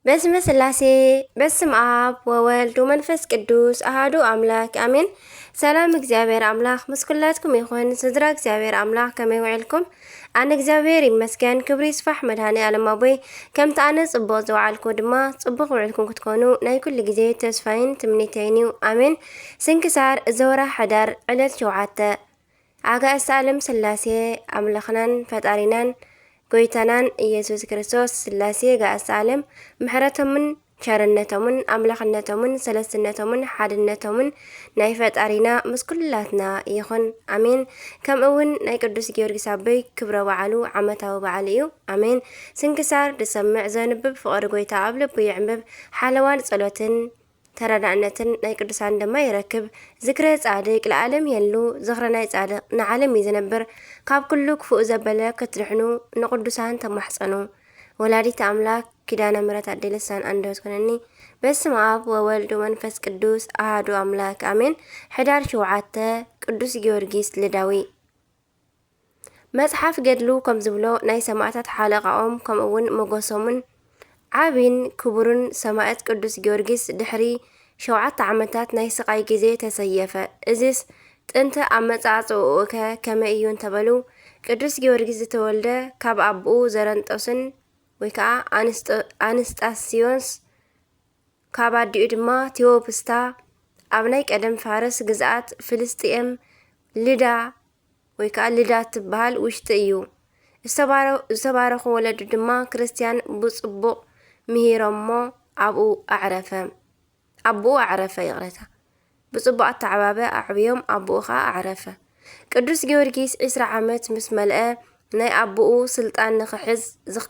በስመ ስላሴ በስም አብ ወወልድ ወመንፈስ ቅዱስ አሃዱ አምላክ አሜን። ሰላም እግዚአብሔር አምላክ ምስኩላትኩም ይኹን። ስድራ እግዚአብሔር አምላክ ከመይ ውዕልኩም? አነ እግዚአብሔር ይመስገን ክብሪ ይስፋሕ መድኃኔ ዓለም አቦይ ከምቲ ኣነ ጽቡቕ ዝወዓልኩ ድማ ጽቡቕ ውዕልኩም ክትኮኑ ናይ ኩሉ ግዜ ተስፋይን ትምኒተይን እዩ አሜን። ስንክሳር ዘወርኃ ሕዳር ዕለት 7 ኣጋእዝተ ዓለም ስላሴ ኣምላኽናን ፈጣሪናን ጎይታናን ኢየሱስ ክርስቶስ ስላሴ ጋእዝተ ዓለም ምሕረቶምን ቸርነቶምን ኣምላኽነቶምን ሰለስትነቶምን ሓድነቶምን ናይ ፈጣሪና ምስ ኩላትና ይኹን አሜን። ከምኡውን ናይ ቅዱስ ጊዮርጊስ ኣቦይ ክብረ በዓሉ ዓመታዊ በዓል እዩ አሜን። ስንክሳር ድሰምዕ ዘንብብ ፍቕሪ ጎይታ ኣብ ልቡ ይዕምብብ ሓለዋን ጸሎትን ተረዳእነትን ናይ ቅዱሳን ድማ ይረክብ። ዝክረ ጻድቅ ለዓለም የሉ ዝኽረ ናይ ጻድቅ ንዓለም ይዝነብር። ካብ ኩሉ ክፉእ ዘበለ ክትድሕኑ ንቅዱሳን ተማሕፀኑ። ወላዲት ኣምላክ ኪዳነ ምሕረት ኣዴ ልሳን አንደበት ኮነኒ። በስመ አብ ወወልድ ወመንፈስ ቅዱስ አሃዱ አምላክ አሜን። ሕዳር 7 ቅዱስ ጊዮርጊስ ልዳዊ መጽሓፍ ገድሉ ከም ዝብሎ ናይ ሰማዕታት ሓለቃኦም ከምኡውን ሞገሶምን ዓቢን ክቡርን ሰማዕት ቅዱስ ጊዮርጊስ ድሕሪ 7 ዓመታት ናይ ስቃይ ግዜ ተሰየፈ። እዚስ ጥንቲ ኣመጻጽኡ ከመይ እዩ እንተበሉ ቅዱስ ጊዮርጊስ ዝተወልደ ካብ ኣቦኡ ዘረንጦስን ወይ ከዓ ኣንስጣስዮስ ካብ ኣዲኡ ድማ ቴዎፕስታ ኣብ ናይ ቀደም ፋርስ ግዝኣት ፍልስጥኤም ልዳ ወይ ከዓ ልዳ ትበሃል ውሽጢ እዩ። ዝተባረኹ ወለዱ ድማ ክርስቲያን ብጽቡቕ ምሂሮሞ ኣቡኡ ኣዕረፈ ይቕረታ ብጽቡቕ ኣተዓባበ ኣዕብዮም ኣቡኡ ኸዓ ኣዕረፈ። ቅዱስ ጊዮርጊስ 20 ዓመት ምስ መልአ ናይ ኣቡኡ ስልጣን ንኽሕዝ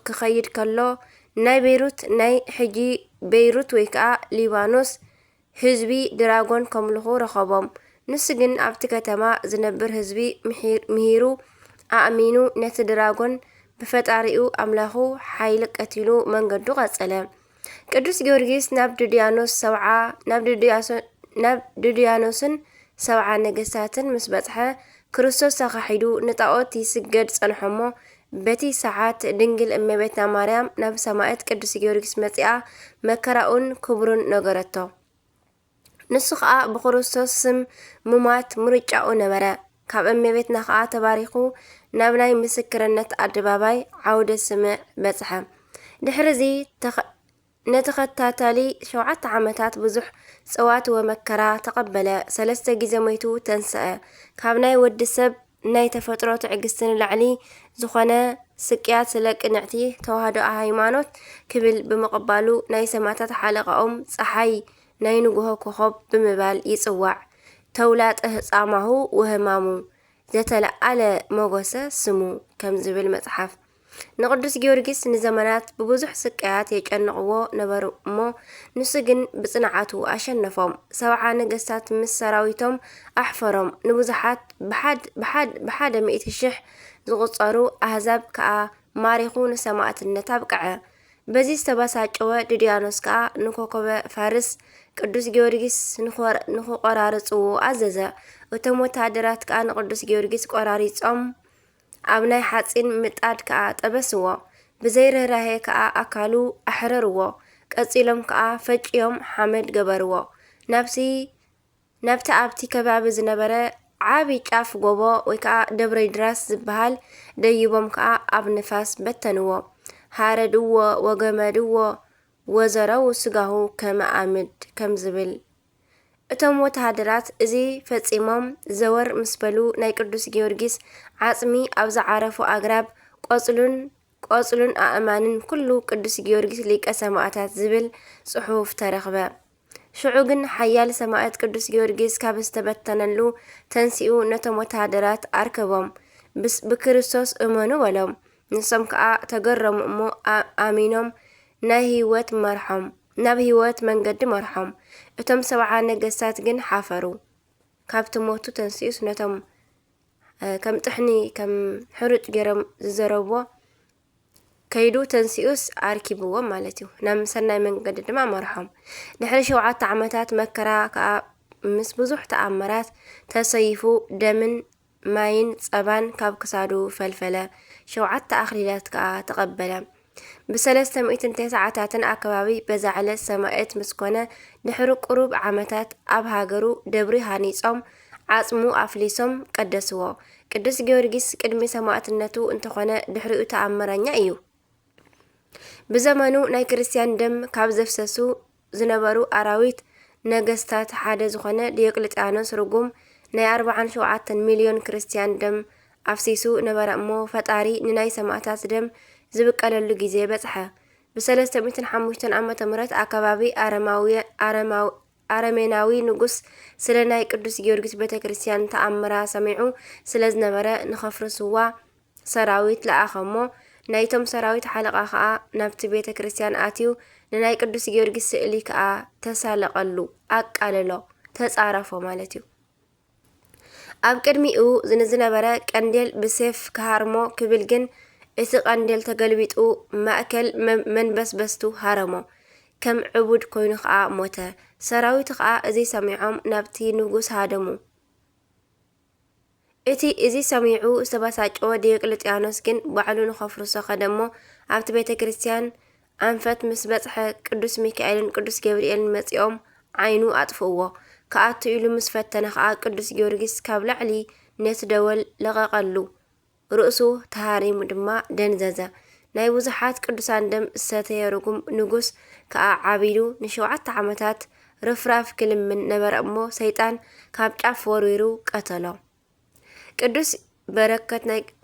ክኸይድ ከሎ ናይ ሕጂ ቤይሩት ወይ ከዓ ሊባኖስ ህዝቢ ድራጎን ከምልኹ ረኸቦም። ንሱ ግን ኣብቲ ከተማ ዝነብር ህዝቢ ምሂሩ ኣእሚኑ ነቲ ድራጎን ብፈጣሪኡ ኣምላኹ ሓይሊ ቀቲሉ መንገዱ ቀጸለ። ቅዱስ ጊዮርጊስ ናብ ድድያኖስን 70 ነገስታትን ምስ በጽሐ ክርስቶስ ተኻሒዱ ንጣዖት ይስገድ ጸንሖሞ። በቲ ሰዓት ድንግል እመቤትና ማርያም ናብ ሰማዕት ቅዱስ ጊዮርጊስ መጺኣ መከራኡን ክብሩን ነገረቶ። ንሱ ኸዓ ብክርስቶስ ስም ሙማት ምርጫኡ ነበረ። ካብ እመቤትና ኸዓ ተባሪኹ ናብ ናይ ምስክርነት ኣደባባይ ዓውደ ስምዕ በጽሐ። ድሕሪዚ ነተኸታታሊ 7 ዓመታት ብዙሕ ጽዋት ወመከራ ተቐበለ። 3 ግዜ ሞይቱ ተንስአ። ካብ ናይ ወዲ ሰብ ናይ ተፈጥሮ ትዕግስትን ላዕሊ ዝኾነ ስቅያት ስለ ቅንዕቲ ተዋህዶ ሃይማኖት ክብል ብምቕባሉ ናይ ሰማዕታት ሓለቃኦም ፀሓይ ናይ ንጉሆ ኮኸብ ብምባል ይጽዋዕ። ተውላጠ ህፃማሁ ወህማሙ ዘተለዓለ ሞገሰ ስሙ ከም ዝብል መጽሓፍ። ንቅዱስ ጊዮርጊስ ንዘመናት ብብዙሕ ስቃያት የጨንቕዎ ነበሩ እሞ ንሱ ግን ብጽንዓቱ ኣሸነፎም። 70 ነገስታት ምስ ሰራዊቶም ኣሕፈሮም። ንብዙሓት ብሓደ 100,000 ዝቑጸሩ ኣህዛብ ከዓ ማሪኹ ንሰማዕትነት ኣብቅዐ። በዚ ዝተበሳጨወ ድድያኖስ ከዓ ንኮከበ ፋርስ ቅዱስ ጊዮርጊስ ንኽቆራርጽዎ ኣዘዘ። እቶም ወታደራት ከዓ ንቅዱስ ጊዮርጊስ ቆራሪጾም ኣብ ናይ ሓጺን ምጣድ ከዓ ጠበስዎ። ብዘይርህራሄ ከዓ ኣካሉ ኣሕረርዎ። ቀጺሎም ከዓ ፈጪዮም ሓመድ ገበርዎ። ናብቲ ኣብቲ ከባቢ ዝነበረ ዓቢ ጫፍ ጎቦ ወይ ከዓ ደብረ ይድራስ ዝበሃል ደይቦም ከዓ ኣብ ንፋስ በተንዎ። ሃረድዎ ወገመድዎ ወዘረው ስጋሁ ከመኣምድ ከም ዝብል። እቶም ወታደራት እዚ ፈጺሞም ዘወር ምስ በሉ ናይ ቅዱስ ጊዮርጊስ ዓጽሚ ኣብ ዝዓረፉ ኣግራብ ቆጽሉን ኣእማንን ኩሉ ቅዱስ ጊዮርጊስ ሊቀ ሰማዕታት ዝብል ጽሑፍ ተረኽበ። ሽዑ ግን ሓያል ሰማዕት ቅዱስ ጊዮርጊስ ካብ ዝተበተነሉ ተንሲኡ ነቶም ወታደራት ኣርከቦም ብክርስቶስ እመኑ በሎም። ንሶም ከዓ ተገረሙ እሞ ኣሚኖም ናብ ህይወት መንገዲ መርሖም። እቶም 70 ነገስታት ግን ሓፈሩ። ካብቲ ሞቱ ተንሲኡስ ነቶም ከም ጥሕኒ ከም ሕሩጭ ገይሮም ዝዘረብዎ ከይዱ ተንሲኡስ ኣርኪብዎም ማለት እዩ። ናብ ሰናይ መንገዲ ድማ መርሖም። ድሕሪ 7 ዓመታት መከራ ከዓ ምስ ብዙሕ ተኣምራት ተሰይፉ ደምን ማይን ጸባን ካብ ክሳዱ ፈልፈለ። 7 ኣኽሊላት ከዓ ተቐበለ። ب300 ተሳዓታትን ኣከባቢ በዛዕለ ሰማዕት ምስኮነ ድሕሪ ቁሩብ ዓመታት ኣብ ሃገሩ ደብሪ ሃኒጾም ዓጽሙ ኣፍሊሶም ቀደስዎ። ቅዱስ ጊዮርጊስ ቅድሚ ሰማዕትነቱ እንተኾነ ድሕሪኡ ተኣምረኛ እዩ። ብዘመኑ ናይ ክርስቲያን ደም ካብ ዘፍሰሱ ዝነበሩ ኣራዊት ነገስታት ሓደ ዝኾነ ዲዮቅልጥያኖስ ርጉም ናይ 47 ሚልዮን ክርስቲያን ደም ኣፍሲሱ ነበረ እሞ ፈጣሪ ንናይ ሰማዕታት ደም ዝብቀለሉ ግዜ በጽሐ። ብ305 ዓመተ ምህረት ኣከባቢ ኣረሜናዊ ንጉስ ስለ ናይ ቅዱስ ጊዮርጊስ ቤተ ክርስቲያን ተኣምራ ሰሚዑ ስለ ዝነበረ ንኸፍርስዋ ሰራዊት ለኣኸሞ። ናይቶም ሰራዊት ሓለቓ ከዓ ናብቲ ቤተ ክርስቲያን ኣትዩ ንናይ ቅዱስ ጊዮርጊስ ስእሊ ከዓ ተሳለቐሉ፣ ኣቃለሎ፣ ተጻረፎ ማለት እዩ። ኣብ ቅድሚኡ ዝነበረ ቀንዴል ብሴፍ ክሃርሞ ክብል ግን እቲ ቀንዴል ተገልቢጡ ማእከል መንበስበስቱ ሃረሞ። ከም ዕቡድ ኮይኑ ከዓ ሞተ። ሰራዊት ከዓ እዚ ሰሚዖም ናብቲ ንጉስ ሃደሙ። እዚ ሰሚዑ ዝተበሳጨወ ዲዮቅልጥያኖስ ግን ባዕሉ ንኸፍርሶ ኸደሞ። ኣብቲ ቤተ ክርስቲያን ኣንፈት ምስ በጽሐ ቅዱስ ሚካኤልን ቅዱስ ገብርኤልን መጺኦም ዓይኑ ኣጥፍእዎ። ከኣቱ ኢሉ ምስ ፈተነ ከዓ ቅዱስ ጊዮርጊስ ካብ ላዕሊ ነቲ ደወል ለቐቐሉ። ርእሱ ተሃሪሙ ድማ ደንዘዘ። ናይ ብዙሓት ቅዱሳን ደም ዝሰተየ ርጉም ንጉስ ከዓ ዓቢሉ ን7 ዓመታት ርፍራፍ ክልምን ነበረ እሞ ሰይጣን ካብ ጫፍ ወሪሩ ቀተሎ። ቅዱስ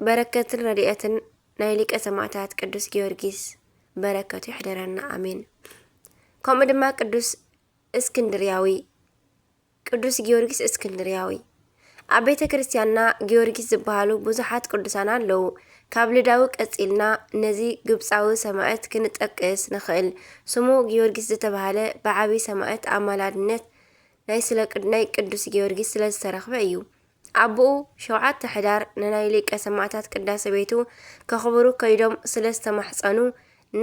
በረከትን ረድኤትን ናይ ሊቀ ሰማዕታት ቅዱስ ጊዮርጊስ በረከቱ ይሕደረና፣ አሜን። ከምኡ ድማ ቅዱስ ጊዮርጊስ እስክንድርያዊ ኣብ ቤተ ክርስቲያንና ጊዮርጊስ ዝበሃሉ ብዙሓት ቅዱሳን ኣለዉ። ካብ ልዳዊ ቀጺልና ነዚ ግብፃዊ ሰማዕት ክንጠቅስ ንኽእል። ስሙ ጊዮርጊስ ዝተባሃለ ብዓቢ ሰማዕት ኣማላድነት ናይ ቅዱስ ጊዮርጊስ ስለ ዝተረኽበ እዩ። ኣቦኡ 7 ሕዳር ንናይ ሊቀ ሰማዕታት ቅዳሴ ቤቱ ከኽብሩ ከይዶም ስለ ዝተማሕፀኑ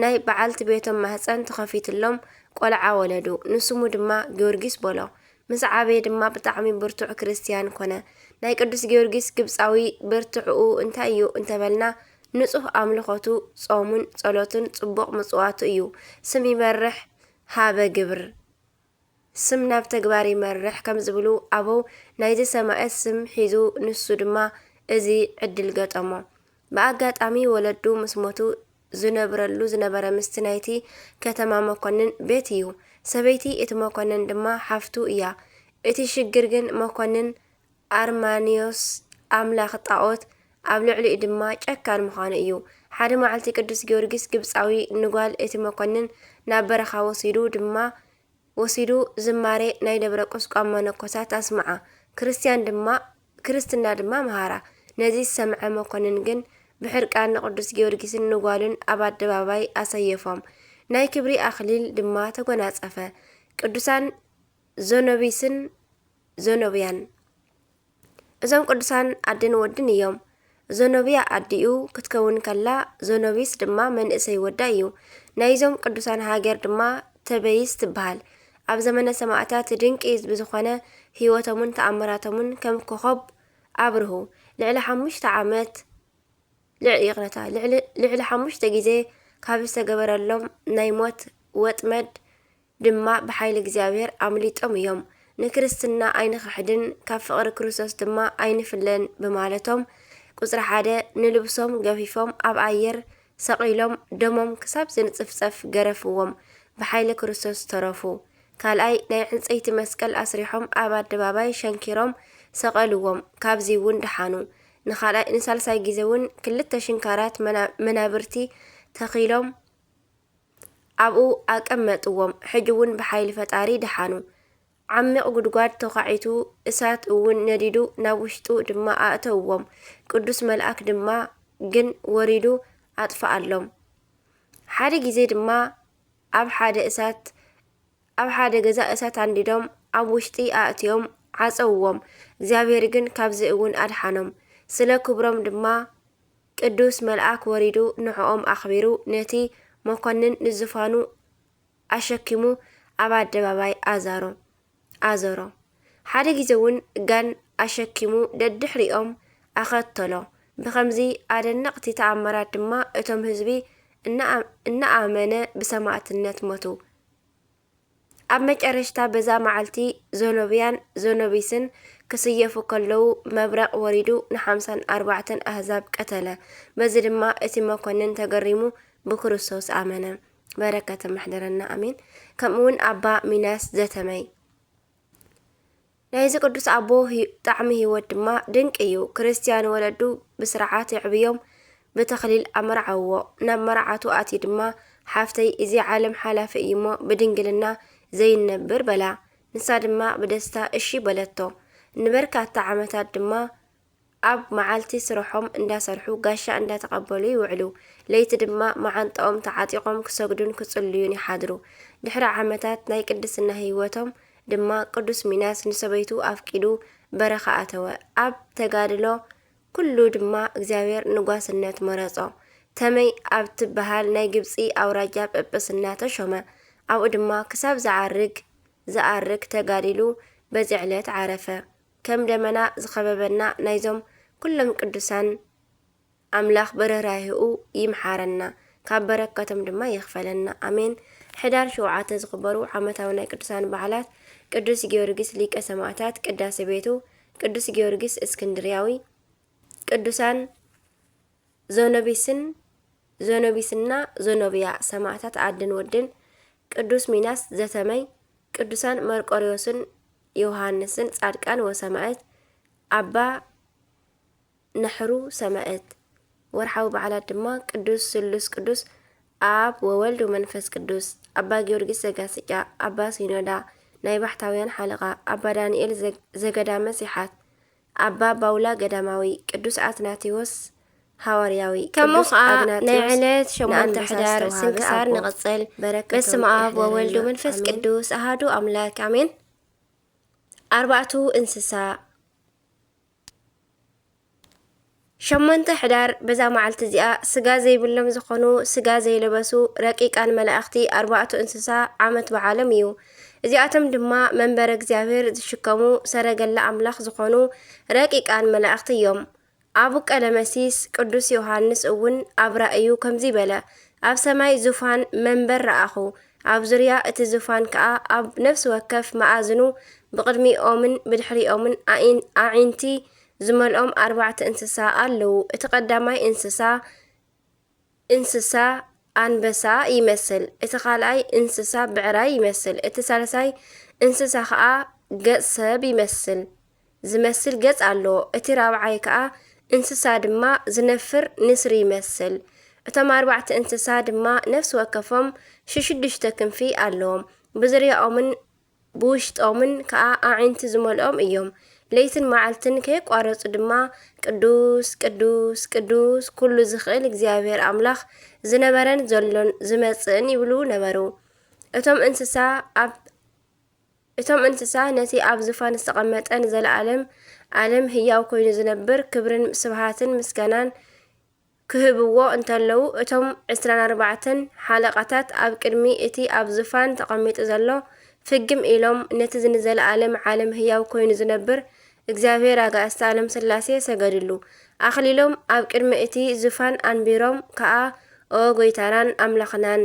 ናይ በዓልቲ ቤቶም ማህፀን ተኸፊትሎም ቆልዓ ወለዱ። ንስሙ ድማ ጊዮርጊስ በሎ። ምስ ዓበየ ድማ ብጣዕሚ ብርቱዕ ክርስቲያን ኮነ። ናይ ቅዱስ ጊዮርጊስ ግብፃዊ ብርቱዕኡ እንታይ እዩ እንተበልና ንጹህ ኣምልኾቱ፣ ጾሙን ጸሎትን ጽቡቕ ምጽዋቱ እዩ። ስም ይመርሕ ሃበ ግብር፣ ስም ናብ ተግባር ይመርሕ ከም ዝብሉ ኣበው ናይዚ ሰማዕት ስም ሒዙ ንሱ ድማ እዚ ዕድል ገጠሞ። ብኣጋጣሚ ወለዱ ምስ ሞቱ ዝነብረሉ ዝነበረ ምስቲ ናይቲ ከተማ መኮንን ቤት እዩ። ሰበይቲ እቲ መኮንን ድማ ሓፍቱ እያ። እቲ ሽግር ግን መኮንን ኣርማኒዮስ ኣምላኽ ጣዖት ኣብ ልዕሊኡ ድማ ጨካን ምዃኑ እዩ። ሓደ መዓልቲ ቅዱስ ጊዮርጊስ ግብፃዊ ንጓል እቲ መኮንን ናብ በረኻ ወሲዱ ዝማሬ ናይ ደብረ ቁስቋም መነኮሳት ኣስማዓ፣ ክርስትና ድማ መሃራ። ነዚ ሰምዐ መኮንን ግን ብሕርቃን ንቅዱስ ጊዮርጊስን ንጓሉን ኣብ ኣደባባይ ኣሰየፎም። ናይ ክብሪ ኣኽሊል ድማ ተጎናጸፈ። ቅዱሳን ዞኖብያን እዞም ቅዱሳን ኣድን ወድን እዮም። ዞኖብያ ኣዲኡ ክትከውን ከላ ዞኖቢስ ድማ መንእሰይ ወዳ እዩ። ናይዞም ቅዱሳን ሃገር ድማ ተበይስ ትበሃል። ኣብ ዘመነ ሰማዕታት ድንቂ ብዝኾነ ህይወቶምን ተኣምራቶምን ከም ኮኸብ ኣብርሁ ልዕሊ 5 ጊዜ ካብ ዝተገበረሎም ናይ ሞት ወጥመድ ድማ ብሓይሊ እግዚኣብሔር ኣምሊጦም እዮም። ንክርስትና ኣይንኽሕድን ካብ ፍቕሪ ክርስቶስ ድማ ኣይንፍለን በማለቶም ቁጽሪ 1 ንልብሶም ገፊፎም ኣብ ኣየር ሰቒሎም ደሞም ክሳብ ዝንጽፍጸፍ ገረፍዎም፣ ብሓይሊ ክርስቶስ ተረፉ። ካልኣይ ናይ ዕንፀይቲ መስቀል ኣስሪሖም ኣብ ኣደባባይ ሸንኪሮም ሰቐልዎም፣ ካብዚ እውን ድሓኑ። ንሳልሳይ ግዜ እውን 2 ሽንካራት መናብርቲ ተኺሎም ኣብኡ ኣቀመጥዎም፣ ሕጂ እውን ብሓይሊ ፈጣሪ ድሓኑ። ዓሚቕ ጉድጓድ ተዃዒቱ እሳት እውን ነዲዱ ናብ ውሽጡ ድማ ኣእተውዎም። ቅዱስ መልኣክ ድማ ግን ወሪዱ ኣጥፍኣሎም። ሓደ ግዜ ድማ ኣብ ሓደ ገዛ እሳት አንዲዶም ኣብ ውሽጢ ኣእትዮም ዓፀውዎም። እግዚኣብሔር ግን ካብዚ እውን ኣድሓኖም። ስለ ክብሮም ድማ ቅዱስ መልኣክ ወሪዱ ንዕኦም ኣኽቢሩ ነቲ መኮንን ንዝፋኑ ኣሸኪሙ ኣብ ኣደባባይ ኣዘሮ። ሓደ ግዜ እውን ጋን ኣሸኪሙ ደድሕሪኦም ኣኸተሎ። ብኸምዚ ኣደነቕቲ ተኣምራት ድማ እቶም ህዝቢ እናኣመነ ብሰማዕትነት ሞቱ። ኣብ መጨረሽታ በዛ መዓልቲ ዞኖብያን ዞኖቢስን ክስየፉ ከለዉ መብረቕ ወሪዱ ን54 ኣህዛብ ቀተለ። በዚ ድማ እቲ መኮንን ተገሪሙ ብክርስቶስ ኣመነ። በረከተ ማሕደረና ኣሜን። ከምኡውን ኣባ ሚናስ ዘተመይ ናይዚ ቅዱስ ኣቦ ጣዕሚ ህይወት ድማ ድንቂ እዩ። ክርስቲያን ወለዱ ብስርዓት የዕብዮም ብተኽሊል ኣመርዓዎ። ናብ መርዓቱ ኣትዩ ድማ ሓፍተይ እዚ ዓለም ሓላፊ እዩ እሞ ብድንግልና ዘይነብር በላ። ንሳ ድማ ብደስታ እሺ በለቶ። ንበርካታ ዓመታት ድማ ኣብ መዓልቲ ስርሖም እንዳሰርሑ ጋሻ እንዳተቐበሉ ይውዕሉ። ለይቲ ድማ መዓንጠኦም ተዓጢቖም ክሰግዱን ክጽልዩን ይሓድሩ። ድሕሪ ዓመታት ናይ ቅድስና ህይወቶም ድማ ቅዱስ ሚናስ ንሰበይቱ ኣፍቂዱ በረኻ ኣተወ። ኣብ ተጋድሎ ኩሉ ድማ እግዚአብሔር ንጓስነት መረጾ። ተመይ ኣብ ትበሃል ናይ ግብፂ ኣውራጃ ጵጵስና ተሾመ። ኣብኡ ድማ ክሳብ ዝዓርግ ተጋዲሉ በዚ ዕለት ዓረፈ። ከም ደመና ዝኸበበና ናይዞም ኩሎም ቅዱሳን ኣምላኽ በረራይኡ ይምሓረና፣ ካብ በረከቶም ድማ ይኽፈለና ኣሜን። ሕዳር 7 ዝኽበሩ ዓመታዊ ናይ ቅዱሳን በዓላት ቅዱስ ጊዮርጊስ ሊቀ ሰማዕታት ቅዳሴ ቤቱ፣ ቅዱስ ጊዮርጊስ እስክንድርያዊ፣ ቅዱሳን ዞኖቢስና ዞኖብያ ሰማዕታት ዓድን ወድን፣ ቅዱስ ሚናስ ዘተመይ፣ ቅዱሳን መርቆሪዎስን ዮሃንስን ጻድቃን ወሰማዕት፣ ኣባ ነሕሩ ሰማዕት። ወርሓዊ በዓላት ድማ ቅዱስ ስሉስ ቅዱስ አብ ወወልድ ወመንፈስ ቅዱስ፣ አባ ጊዮርጊስ ዘጋስጫ፣ አባ ሲኖዳ ናይ ባሕታውያን ሓለቓ፣ አባ ዳንኤል ዘገዳመ ሲሓት፣ አባ ባውላ ገዳማዊ፣ ቅዱስ አትናቴዎስ ሃዋርያዊ። ከምኡ ከዓ ናይ ዕለት 8 ሕዳር ስንክሳር ንቕፅል። በስመ አብ ወወልድ ወመንፈስ ቅዱስ አሃዱ አምላክ አሜን። 4 እንስሳ 8 ሕዳር በዛ መዓልቲ እዚኣ ስጋ ዘይብሎም ዝኾኑ ስጋ ዘይለበሱ ረቂቃን መላእኽቲ 4 እንስሳ ዓመት በዓሎም እዩ። እዚኣቶም ድማ መንበረ እግዚአብሔር ዝሽከሙ ሰረገላ ኣምላኽ ዝኾኑ ረቂቃን መላእኽቲ እዮም። ኣቡ ቀለመሲስ ቅዱስ ዮሃንስ እውን ኣብ ራእዩ ከምዚ በለ፣ ኣብ ሰማይ ዙፋን መንበር ረኣኹ፣ ኣብ ዙርያ እቲ ዙፋን ከዓ ኣብ ነፍሲ ወከፍ መኣዝኑ ብቅድሚኦምን ብድሕሪኦምን ኣዒንቲ ዝመልኦም 4 እንስሳ ኣለዉ። እቲ ቀዳማይ እንስሳ ኣንበሳ ይመስል፣ እቲ ካልኣይ እንስሳ ብዕራይ ይመስል፣ እቲ ሳልሳይ እንስሳ ከዓ ገጽ ሰብ ዝመስል ገጽ ኣለዎ። እቲ ራብዓይ ከዓ እንስሳ ድማ ዝነፍር ንስሪ ይመስል። እቶም 4 እንስሳ ድማ ነፍሲ ወከፎም 6 ክንፊ ኣለዎም። ብዙርያኦምን ብውሽጦምን ከዓ ኣዒንቲ ዝመልኦም እዮም። ለይትን መዓልትን ከይቋረፁ ድማ ቅዱስ ቅዱስ ቅዱስ ኩሉ ዝኽእል እግዚአብሔር ኣምላኽ ዝነበረን ዘሎን ዝመጽእን ይብሉ ነበሩ። እቶም እንስሳ ነቲ ኣብ ዙፋን ዝተቐመጠን ዘለዓለም ዓለም ህያው ኮይኑ ዝነብር ክብርን ስብሃትን ምስጋናን ክህብዎ እንተለዉ፣ እቶም 24 ሓለቓታት ኣብ ቅድሚ እቲ ኣብ ዙፋን ተቐሚጡ ዘሎ ፍግም ኢሎም ነቲ ንዘለዓለም ዓለም ህያው ኮይኑ ዝነብር እግዚአብሔር ኣጋእዝተ ዓለም ስላሴ ሰገድሉ። ኣኽሊሎም ኣብ ቅድሚ እቲ ዙፋን ኣንቢሮም ከዓ ኦ ጎይታናን ኣምላኽናን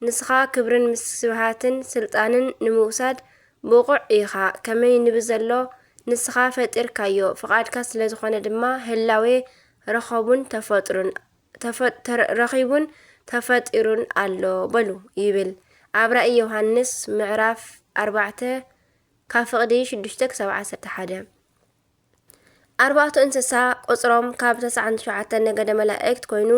ንስኻ ክብርን ስብሃትን ስልጣንን ንምውሳድ ብቑዕ ኢኻ። ከመይ ንብል ዘሎ ንስኻ ፈጢርካዮ፣ ፍቓድካ ስለ ዝኾነ ድማ ህላዌ ረኺቡን ተፈጢሩን ኣሎ በሉ ይብል ኣብ ራእይ ዮሃንስ ምዕራፍ 4 ካብ ፍቕዲ 6-11። 4 እንስሳ ቁፅሮም ካብ 99 ነገደ መላእክት ኮይኑ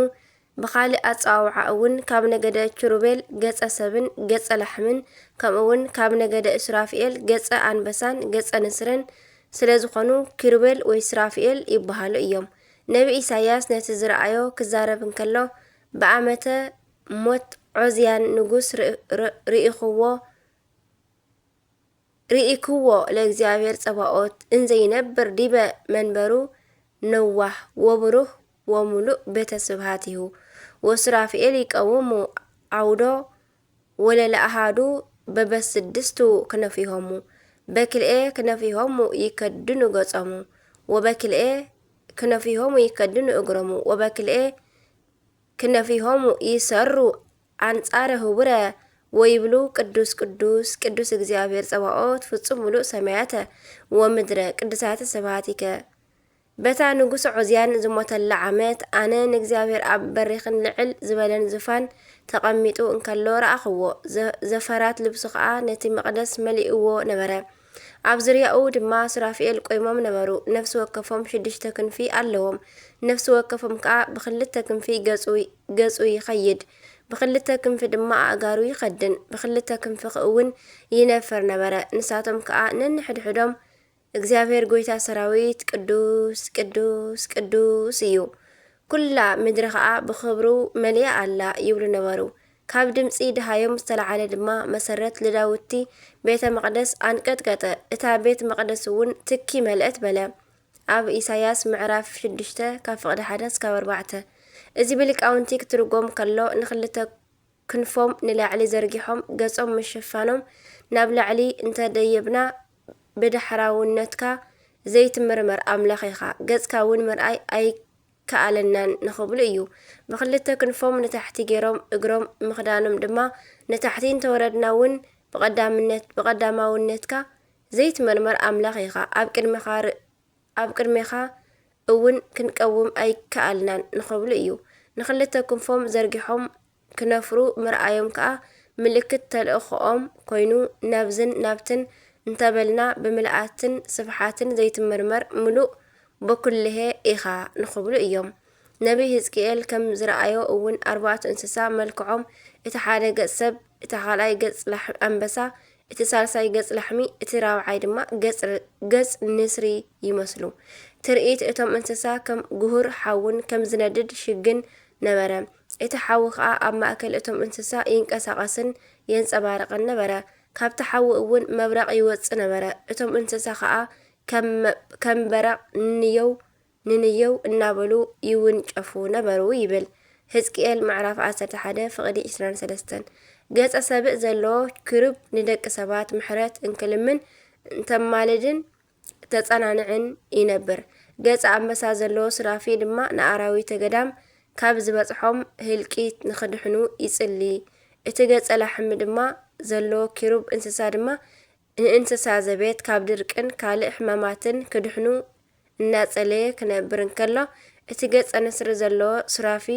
ብኻሊእ ኣፀዋውዓ እውን ካብ ነገደ ኪሩቤል ገጸ ሰብን ገጸ ላሕምን ከምኡውን ካብ ነገደ እስራፊኤል ገጸ ኣንበሳን ገጸ ንስርን ስለ ዝኾኑ ኪሩቤል ወይ ስራፊኤል ይበሃሉ እዮም። ነቢ ኢሳያስ ነቲ ዝረኣዮ ክዛረብ እንከሎ ብዓመተ ሞት ዖዝያን ንጉስ ርኢክዎ ለእግዚአብሔር ጸባኦት እንዘይነብር ዲበ መንበሩ ነዋህ ወብሩህ ወሙሉእ ቤተ ስብሃቲሁ ወስራፊኤል ይቀውሙ ዓውዶ ወለለ ኣሃዱ በበስድስቱ ክነፊሆሙ በክልኤ ክነፊሆሙ ይከድኑ ገጾሙ ወበክልኤ ክነፊሆሙ ይከድኑ እግሮሙ ወበክልኤ ክነፊሆሙ ይሰሩ አንጻረ ህቡረ ወይብሉ ቅዱስ ቅዱስ ቅዱስ እግዚአብሔር ጸባኦት ፍጹም ሙሉእ ሰማያተ ወምድረ ቅዱሳተ ስብሐቲከ። በታ ንጉስ ዖዝያን ዝሞተላ ዓመት ኣነ ንእግዚአብሔር ኣብ በሪኽን ልዕል ዝበለን ዝፋን ተቐሚጡ እንከሎ ረኣኽዎ። ዘፈራት ልብሱ ከዓ ነቲ መቕደስ መሊእዎ ነበረ። ኣብ ዙርያኡ ድማ ሱራፊኤል ቆይሞም ነበሩ። ነፍሲ ወከፎም 6 ክንፊ ኣለዎም። ነፍሲ ወከፎም ከዓ ብክልተ ክንፊ ገጹ ይኸይድ፣ ብክልተ ክንፊ ድማ ኣእጋሩ ይኸድን፣ ብክልተ ክንፊ እውን ይነፍር ነበረ። ንሳቶም ከዓ ነንሕድሕዶም እግዚአብሔር ጎይታ ሰራዊት ቅዱስ ቅዱስ ቅዱስ እዩ፣ ኩላ ምድሪ ከዓ ብክብሩ መሊኣ ኣላ ይብሉ ነበሩ። ካብ ድምፂ ድሃዮም ዝተለዓለ ድማ መሰረት ልዳውቲ ቤተ መቕደስ አንቀጥቀጠ፣ እታ ቤተ መቕደስ እውን ትኪ መልአት በለ። ኣብ ኢሳያስ ምዕራፍ 6 ካብ ፍቕዲ 1 እስካብ 4። እዚ ብሊቃውንቲ ክትርጎም ከሎ ንክልተ ክንፎም ንላዕሊ ዘርጊሖም ገጾም ምሽፋኖም ናብ ላዕሊ እንተደየብና ብዳሕራውነትካ ዘይትምርመር ኣምላኽ ኢኻ፣ ገጽካ እውን ምርኣይ ኣይከኣለናን ንኽብሉ እዩ። ብክልተ ክንፎም ንታሕቲ ገይሮም እግሮም ምኽዳኖም ድማ ንታሕቲ እንተወረድና እውን ብቐዳማውነትካ ዘይትመርመር ኣምላኽ ኢኻ፣ ኣብ ቅድሜኻ እውን ክንቀውም ኣይከኣልናን ንኽብሉ እዩ። ንክልተ ክንፎም ዘርጊሖም ክነፍሩ ምርኣዮም ከዓ ምልክት ተልእኾኦም ኮይኑ ናብዝን ናብትን እንተበልና ብምልኣትን ስፍሓትን ዘይትምርመር ሙሉእ በኩልሄ ኢኻ ንኽብሉ እዮም። ነቢይ ሕዝቅኤል ከም ዝረኣዮ እውን 4 እንስሳ መልክዖም እቲ ሓደ ገጽ ሰብ፣ እቲ ካልኣይ ገጽ ኣንበሳ፣ እቲ ሳልሳይ ገጽ ላሕሚ፣ እቲ ራብዓይ ድማ ገጽ ንስሪ ይመስሉ። ትርኢት እቶም እንስሳ ከም ጉሁር ሓውን ከም ዝነድድ ሽግን ነበረ። እቲ ሓዊ ከዓ ኣብ ማእከል እቶም እንስሳ ይንቀሳቐስን የንጸባርቕን ነበረ። ካብቲ ሓዊ እውን መብረቕ ይወፅእ ነበረ። እቶም እንስሳ ከዓ ከም በረቕ ንንየው እናበሉ ይውንጨፉ ነበሩ ይብል ሕዝቅኤል ምዕራፍ 11 ፍቕዲ 23። ገጸ ሰብእ ዘለዎ ክሩብ ንደቂ ሰባት ምሕረት እንክልምን እንተማልድን ተጸናንዕን ይነብር። ገጸ ኣንበሳ ዘለዎ ሱራፊ ድማ ንኣራዊተ ገዳም ካብ ዝበጽሖም ህልቂት ንኽድሕኑ ይጽሊ። እቲ ገጸ ላሕሚ ድማ ዘለዎ ኪሩብ እንስሳ ድማ ንእንስሳ ዘቤት ካብ ድርቅን ካልእ ሕማማትን ክድሕኑ እናጸለየ ክነብር እንከሎ፣ እቲ ገጸ ንስሪ ዘለዎ ሱራፊ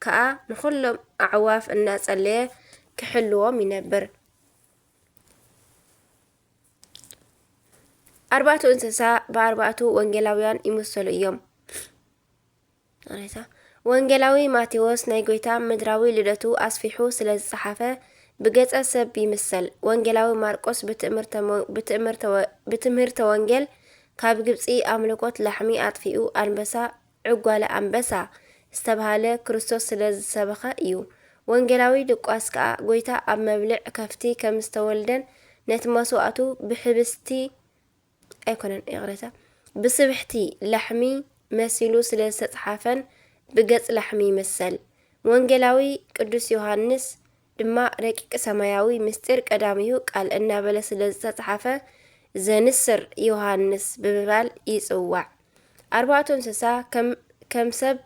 ከዓ ንኹሎም ኣዕዋፍ እናጸለየ ክሕልዎም ይነብር። 4 እንስሳ ብ4 ወንጌላውያን ይምሰሉ እዮም። ወንጌላዊ ማቴዎስ ናይ ጎይታ ምድራዊ ልደቱ ኣስፊሑ ስለ ዝጸሓፈ ብገጸ ሰብ ይምሰል። ወንጌላዊ ማርቆስ ብትምህርተ ወንጌል ካብ ግብፂ ኣምልኮት ላሕሚ ኣጥፊኡ ኣንበሳ ዕጓለ ኣንበሳ ዝተባሃለ ክርስቶስ ስለ ዝሰበኸ እዩ። ወንጌላዊ ሉቃስ ከዓ ጎይታ ኣብ መብልዕ ከፍቲ ከም ዝተወልደን ነቲ መስዋዕቱ ብሕብስቲ ኣይኮነን ይቕረታ ብስብሕቲ ላሕሚ መሲሉ ስለ ዝተጻሓፈን ብገጽ ላሕሚ ይመሰል። ወንጌላዊ ቅዱስ ዮሃንስ ድማ ረቂቅ ሰማያዊ ምስጢር ቀዳሚሁ ቃል እናበለ ስለ ዝተጻሓፈ ዘንስር ዮሃንስ ብምባል ይጽዋዕ። 4 እንስሳ ከም ሰብ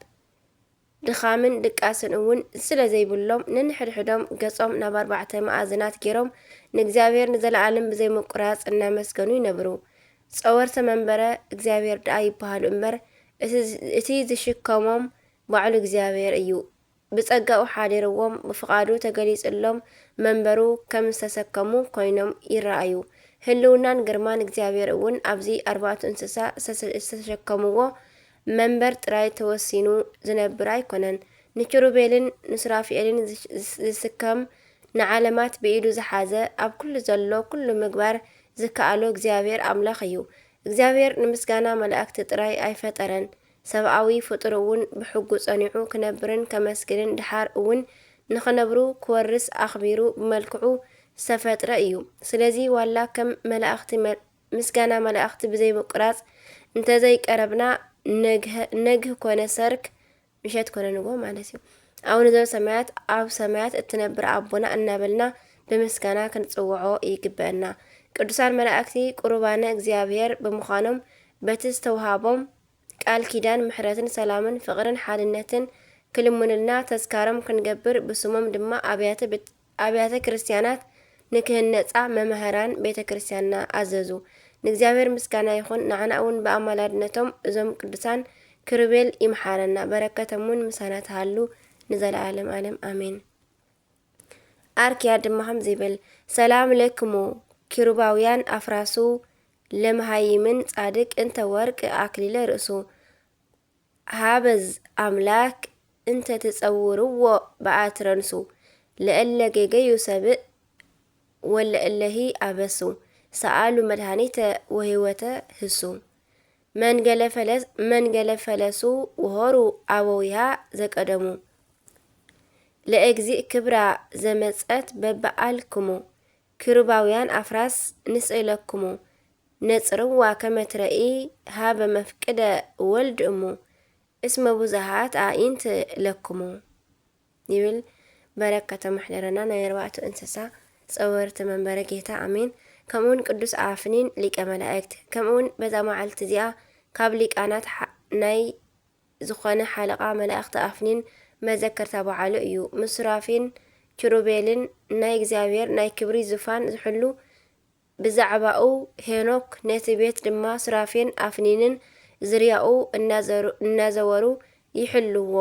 ድኻምን ድቃስን እውን ስለ ዘይብሎም ነንሕድሕዶም ገጾም ናብ 4 ማዕዝናት ገይሮም ንእግዚአብሔር ንዘለዓለም ብዘይምቁራጽ እናመስገኑ ይነብሩ። ጸወርተ መንበረ እግዚአብሔር ደኣ ይበሃሉ እምበር እቲ ዝሽከሞም ባዕሉ እግዚአብሔር እዩ። ብጸጋኡ ሓዲርዎም ብፍቓዱ ተገሊጹሎም መንበሩ ከም ዝተሰከሙ ኮይኖም ይረኣዩ። ህልውናን ግርማን እግዚአብሔር እውን ኣብዚ 4 እንስሳ ዝተሸከምዎ መንበር ጥራይ ተወሲኑ ዝነብር ኣይኮነን። ንኪሩቤልን ንሱራፊኤልን ዝስከም ንዓለማት ብኢዱ ዝሓዘ ኣብ ኩሉ ዘሎ ኩሉ ምግባር ዝከኣሎ እግዚአብሔር ኣምላኽ እዩ። እግዚአብሔር ንምስጋና መላእክቲ ጥራይ ኣይፈጠረን፣ ሰብኣዊ ፍጡር እውን ብሕጉ ጸኒዑ ክነብርን ከመስግንን ድሓር እውን ንኽነብሩ ክወርስ ኣኽቢሩ ብመልክዑ ዝተፈጥረ እዩ። ስለዚ ዋላ ከም መላእክቲ ምስጋና መላእክቲ ብዘይምቁራጽ እንተዘይቀረብና ነግህ ኮነ ሰርክ ምሸት ኮነ ንጎ ማለት እዩ። ኣቡነ ዘበሰማያት ኣብ ሰማያት እትነብር ኣቦና እናበልና ብምስጋና ክንጽውዖ ይግበአና። ቅዱሳን መላእክቲ ቁርባነ እግዚአብሔር ብምዃኖም በቲ ዝተውሃቦም ቃል ኪዳን ምሕረትን ሰላምን ፍቕርን ሓድነትን ክልሙንልና ተስካሮም ክንገብር ብስሞም ድማ ኣብያተ ክርስቲያናት ንክህነፃ መምህራን ቤተ ክርስቲያንና አዘዙ። ንእግዚአብሔር ምስጋና ይኹን። ንዓና እውን ብኣማላድነቶም እዞም ቅዱሳን ክሩቤል ይምሓረና። በረከቶምን ምሳና ተሃሉ ንዘለዓለም ዓለም አሜን። አርክያ ድማ ከምዚ ይብል ሰላም ለክሙ ኪሩባውያን አፍራሱ ለመሃይምን ጻድቅ እንተ ወርቅ አክሊለ ርእሱ ሃበዝ አምላክ እንተ ተጸውርዎ በአትረንሱ ለእለ ጌገዩ ሰብእ ወለእለሂ አበሱ ሰአሉ መድኃኒተ ወህይወተ ህሱ መንገለ ፈለሱ ወሆሩ አበዊሃ ዘቀደሙ ለእግዚእ ክብራ ዘመጸት በበዓልክሙ ክሩባውያን አፍራስ ንስእለክሙ ነጽርዋ ከመትረኢ ሃበ መፍቅደ ወልድ እሙ እስመ ብዙሃት አኢንት ለክሙ ይብል። በረከተ ማሕደረና ናይ 4 እንስሳ ጸወርቲ መንበረ ጌታ አሜን። ከምኡውን ቅዱስ አፍኒን ሊቀ መላእክት ከምኡውን በዛ መዓልቲ እዚኣ ካብ ሊቃናት ናይ ዝኾነ ሓለቓ መላእክቲ አፍኒን መዘከርታ በዓሉ እዩ። ምስራፊን ኪሩቤልን ናይ እግዚአብሔር ናይ ክብሪ ዙፋን ዝሕሉ ብዛዕባኡ ሄኖክ ነቲ ቤት ድማ ስራፌን አፍኒንን ዝርያኡ እናዘወሩ ይሕልዎ።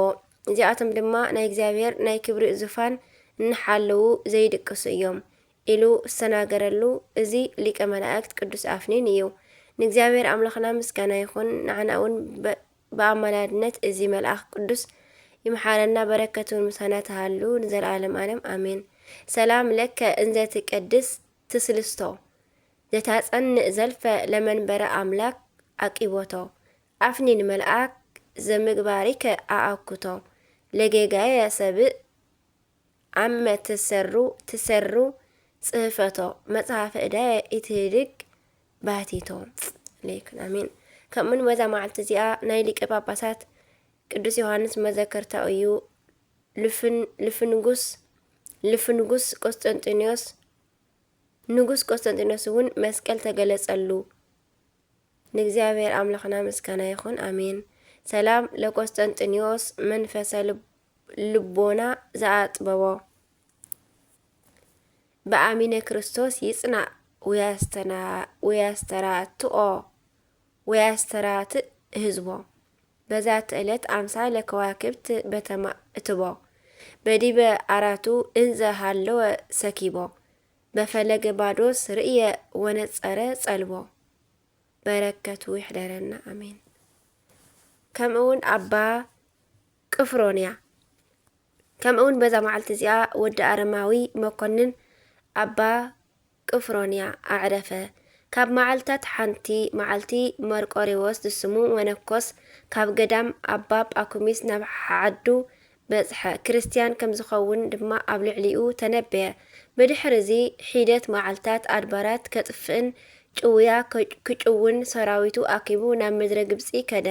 እዚኣቶም ድማ ናይ እግዚአብሔር ናይ ክብሪ ዙፋን እናሓለዉ ዘይድቅሱ እዮም ኢሉ ዝተናገረሉ እዚ ሊቀ መላእክት ቅዱስ አፍኒን እዩ። ንእግዚአብሔር አምላኽና ምስጋና ይኹን። ንዓና እውን በአማላድነት እዚ መልአኽ ቅዱስ ይምሓረና። በረከቱን ምሳና ተሃሉ ንዘለዓለም ዓለም አሜን። ሰላም ለከ እንዘ ትቀድስ ትስልስቶ ዘታጸንእ ዘልፈ ለመንበረ አምላክ አቂቦቶ አፍኒን መልአክ ዘምግባሪከ አአኩቶ ለጌጋየ ሰብእ ዓመ ትሰሩ ጽሕፈቶ መጽሐፈ ዕዳየ ኢትህድግ ባቲቶ ለይኩን አሜን። ከምኡን በዛ መዓልቲ እዚኣ ናይ ሊቀ ጳጳሳት ቅዱስ ዮሐንስ መዘከርታ እዩ። ልፍንጉስ ቆስጠንጢኖስ ንጉስ ቆስጠንጢኖስ እውን መስቀል ተገለጸሉ። ንእግዚአብሔር አምላኽና ምስጋና ይኹን አሜን። ሰላም ለቆስጠንጢኖስ መንፈሰ ልቦና ዘአጥበቦ በአሚነ ክርስቶስ ይጽናዕ ወያስተራትእ ህዝቦ በዛት ዕለት አምሳለ ከዋክብት በተማ እትቦ በዲበ አራቱ እንዘ ሃለወ ሰኪቦ በፈለገ ባዶስ ርእየ ወነጸረ ጸልቦ በረከቱ ይሕደረና አሜን። ከምኡውን አባ ቅፍሮንያ ከምኡውን በዛ መዓልቲ እዚኣ ወዲ አረማዊ መኮንን አባ ቅፍሮንያ አዕረፈ። ካብ መዓልታት ሓንቲ መዓልቲ መርቆሬዎስ ዝስሙ መነኮስ ካብ ገዳም አባ ጳኩሚስ ናብ ዓዱ በጽሐ ክርስቲያን ከም ዝኸውን ድማ ኣብ ልዕሊኡ ተነበየ። ብድሕሪ እዚ ሒደት መዓልታት ኣድባራት ከጥፍእን ጭውያ ክጭውን ሰራዊቱ ኣኪቡ ናብ ምድረ ግብፂ ከደ።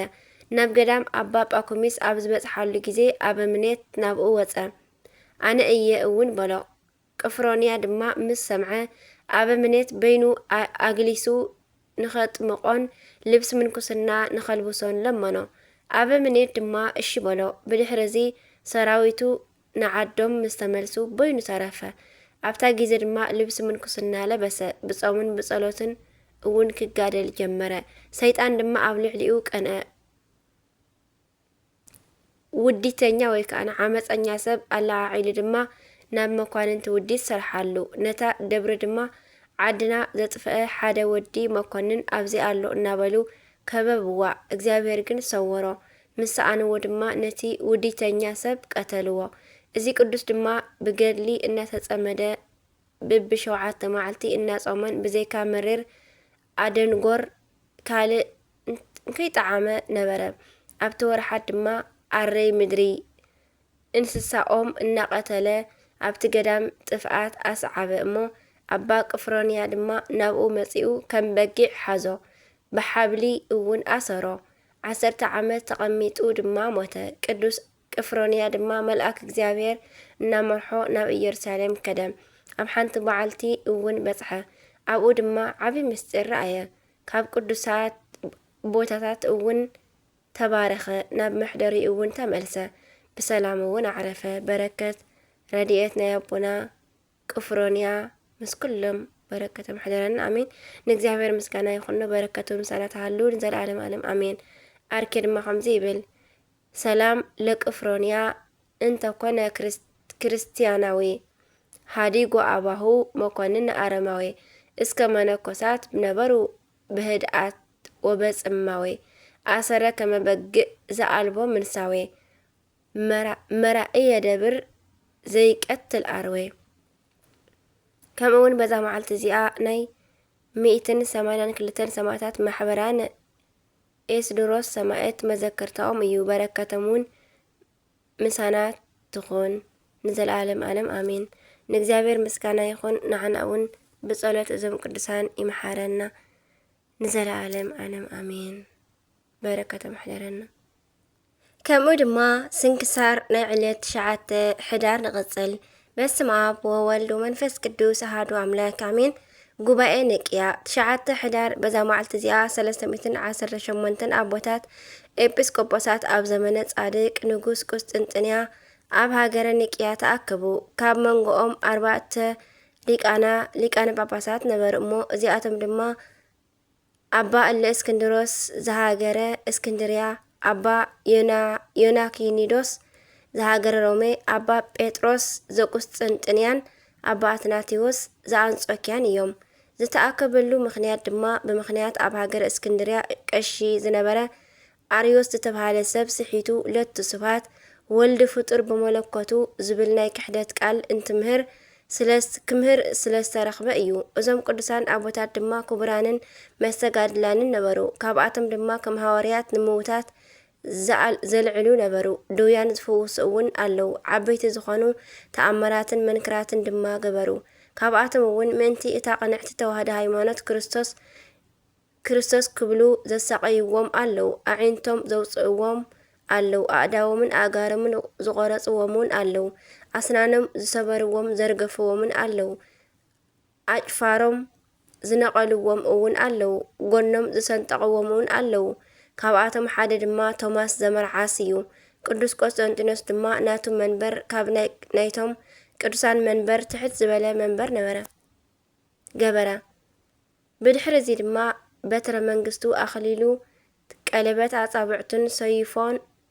ናብ ገዳም አባ ጳኩሚስ ኣብ ዝበጽሓሉ ግዜ ኣበምኔት ናብኡ ወፀ። ኣነ እየ እውን በሎ። ቅፍሮንያ ድማ ምስ ሰምዐ ኣበምኔት በይኑ ኣግሊሱ ንኸጥምቆን ልብሲ ምንኩስና ንኸልብሶን ለመኖ። ኣበምኔት ድማ እሺ በሎ። ብድሕሪ እዚ ሰራዊቱ ንዓዶም ምስ ተመልሱ በይኑ ተረፈ። ኣብታ ግዜ ድማ ልብሲ ምንኩስና ለበሰ። ብጾምን ብጸሎትን እውን ክጋደል ጀመረ። ሰይጣን ድማ ኣብ ልዕሊኡ ቀንአ። ውዲተኛ ወይ ከዓ ዓመፀኛ ሰብ ኣላዓዒሉ ድማ ናብ መኳንንቲ ውዲት ሰርሓሉ። ነታ ደብሪ ድማ ዓድና ዘጥፍአ ሓደ ወዲ መኮንን ኣብዚ ኣሎ እናበሉ ከበብዋ። እግዚአብሔር ግን ሰወሮ። ምስ ሰኣንዎ ድማ ነቲ ውዲተኛ ሰብ ቀተልዎ። እዚ ቅዱስ ድማ ብገድሊ እናተጸመደ ብቢ7 መዓልቲ እናጾመን ብዘይካ መሪር ኣደንጎር ካልእ ከይጠዓመ ነበረ። ኣብቲ ወርሓት ድማ ኣረይ ምድሪ እንስሳኦም እናቐተለ ኣብቲ ገዳም ጥፍኣት ኣስዓበ እሞ ኣባ ቅፍሮንያ ድማ ናብኡ መጺኡ ከም በጊዕ ሓዞ፣ ብሓብሊ እውን ኣሰሮ። 10 ዓመት ተቐሚጡ ድማ ሞተ። ቅዱስ ቅፍሮንያ ድማ መልአክ እግዚአብሔር እናመርሖ ናብ ኢየሩሳሌም ከደ። ኣብ ሓንቲ መዓልቲ እውን በጽሐ። ኣብኡ ድማ ዓብይ ምስጢር ረአየ። ካብ ቅዱሳት ቦታታት እውን ተባረኸ። ናብ መሕደሪ እውን ተመልሰ። بسلام ونعرفه بركة راديتنا يا أبونا قفرونيا مس كلهم بركة محضرنا أمين. نجزاهر مسكنا يخلنا بركة مسالة هالو نزل عالم عالم أمين. أركد ما خمزي بل سلام لك أفرونيا أنت كنا كريستياناوي هاديقو أباهو مكونن أرماوي اسكما نكوسات بنبرو بهدعات وبس أماوي أسرة كما بقى زعلبو من ساوي مرأي دبر زي قتل أروي كمون بزا معلت زياء ناي 282 سماعات محبران إيس دروس سماعات مذكرتهم يو بركتمون مسانات تخون نزل عالم عالم آمين. نجزابير مسكانا يخون نحن أون بصلاة أزم قدسان إمحارنا نزل عالم عالم آمين. بركة محضرنا كمود ما سنكسار نعلت شعات حدار نغزل بس مع وولد ومنفس قدوس هادو أملاك آمين. قبائي نكيا شعات حدار بزا معلت زياء 310 أبوتات ኤጲስቆጶሳት ኣብ ዘመነ ጻድቅ ንጉስ ቁስጥንጥንያ ኣብ ሃገረ ኒቅያ ተኣከቡ። ካብ መንጎኦም 4 ሊቃነ ጳጳሳት ነበሩ እሞ እዚኣቶም ድማ ኣባ እለ እስክንድሮስ ዝሃገረ እስክንድርያ፣ ኣባ ዮናኪኒዶስ ዝሃገረ ሮሜ፣ ኣባ ጴጥሮስ ዘቁስጥንጥንያን፣ ኣባ አትናቴዎስ ዘአንጾኪያን እዮም። ዝተኣከበሉ ምክንያት ድማ ብምክንያት ኣብ ሃገረ እስክንድርያ ቀሺ ዝነበረ አርዮስ ዝተባሃለ ሰብ ስሒቱ ለቱ ስፋት ወልድ ፍጡር በመለኮቱ ዝብል ናይ ክሕደት ቃል እንትምህር ክምህር ስለዝተረኽበ እዩ። እዞም ቅዱሳን ኣቦታት ድማ ክቡራንን መስተጋድላንን ነበሩ። ካብኣቶም ድማ ከም ሃዋርያት ንምውታት ዘልዕሉ ነበሩ። ድውያን ዝፍውሱ እውን ኣለው። ዓበይቲ ዝኾኑ ተኣምራትን መንክራትን ድማ ገበሩ። ካብኣቶም እውን ምእንቲ እታ ቀንዕቲ ተዋህዶ ሃይማኖት ክርስቶስ ክብሉ ዘሳቀይዎም ኣለው። ኣዒንቶም ዘውፅእዎም ኣለው። ኣእዳዎምን ኣጋሮምን ዝቆረፅዎምን ኣለው። ኣስናኖም ዝሰበርዎም ዘርገፍዎምን ኣለው። ኣጭፋሮም ዝነቀልዎም እውን ኣለው። ጎኖም ዝሰንጠቅዎም እውን ኣለው። ካብኣቶም ሓደ ድማ ቶማስ ዘመርዓስ እዩ። ቅዱስ ቆስጠንጢኖስ ድማ ናቱ መንበር ካብ ናይቶም ቅዱሳን መንበር ትሕት ዝበለ መንበር ገበረ። ብድሕሪ እዚ ድማ በትረ መንግስቱ ኣኽሊሉ ቀለበት ኣጻብዕቱን